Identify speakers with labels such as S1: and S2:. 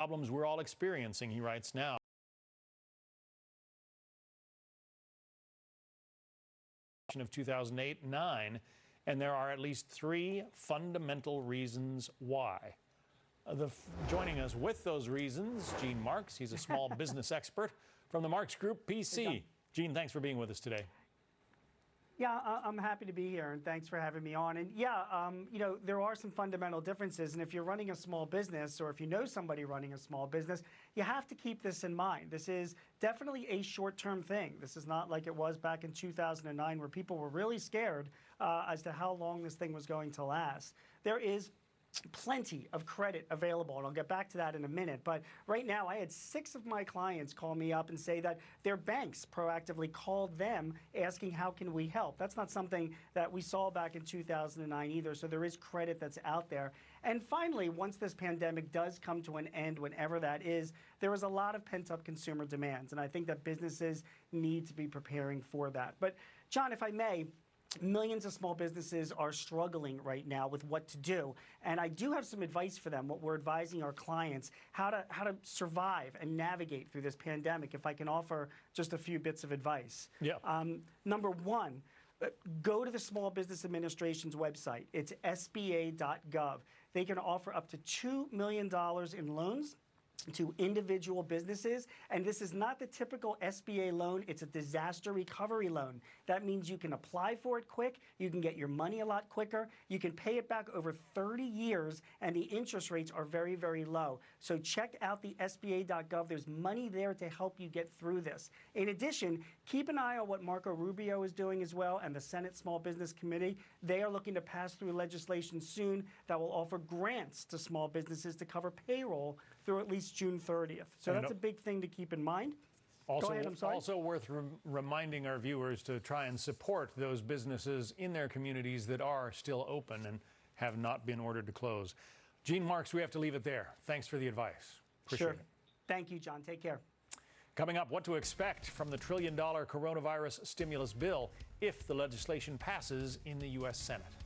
S1: Problems we're all experiencing, he writes now. Of 2008-9, and there are at least 3 fundamental reasons why. Joining us with those reasons, Gene Marks. He's a small business expert from the Marks Group, PC. Gene, thanks for being with us today.
S2: Yeah, I'm happy to be here, and thanks for having me on. And yeah, you know, there are some fundamental differences, and if you're running a small business, or if you know somebody running a small business, you have to keep this in mind. This is definitely a short-term thing. This is not like it was back in 2009, where people were really scared as to how long this thing was going to last. There is plenty of credit available, and I'll get back to that in a minute. But right now, I had 6 of my clients call me up and say that their banks proactively called them asking, how can we help? That's not something that we saw back in 2009 either, so there is credit that's out there. And finally, once this pandemic does come to an end, whenever that is, there is a lot of pent-up consumer demands, and I think that businesses need to be preparing for that. But John, if I may, millions of small businesses are struggling right now with what to do, and I do have some advice for them. What we're advising our clients how to survive and navigate through this pandemic. If I can offer just a few bits of advice.
S1: Yeah.
S2: Number 1, go to the Small Business Administration's website. It's SBA.gov. They can offer up to $2 million in loans to individual businesses, and this is not the typical SBA loan. It's a disaster recovery loan. That means you can apply for it quick, you can get your money a lot quicker, you can pay it back over 30 years, and the interest rates are very, very low. So check out the SBA.gov. There's money there to help you get through this. In addition, keep an eye on what Marco Rubio is doing as well, and the Senate Small Business Committee. They are looking to pass through legislation soon that will offer grants to small businesses to cover payroll through at least June 30th. So that's a big thing to keep in mind.
S1: Also,
S2: Go ahead, I'm sorry.
S1: Also worth reminding our viewers to try and support those businesses in their communities that are still open and have not been ordered to close. Gene Marks, we have to leave it there. Thanks for the advice. Appreciate it.
S2: Thank you, John. Take care.
S1: Coming up, what to expect from the $1 trillion coronavirus stimulus bill if the legislation passes in the U.S. Senate.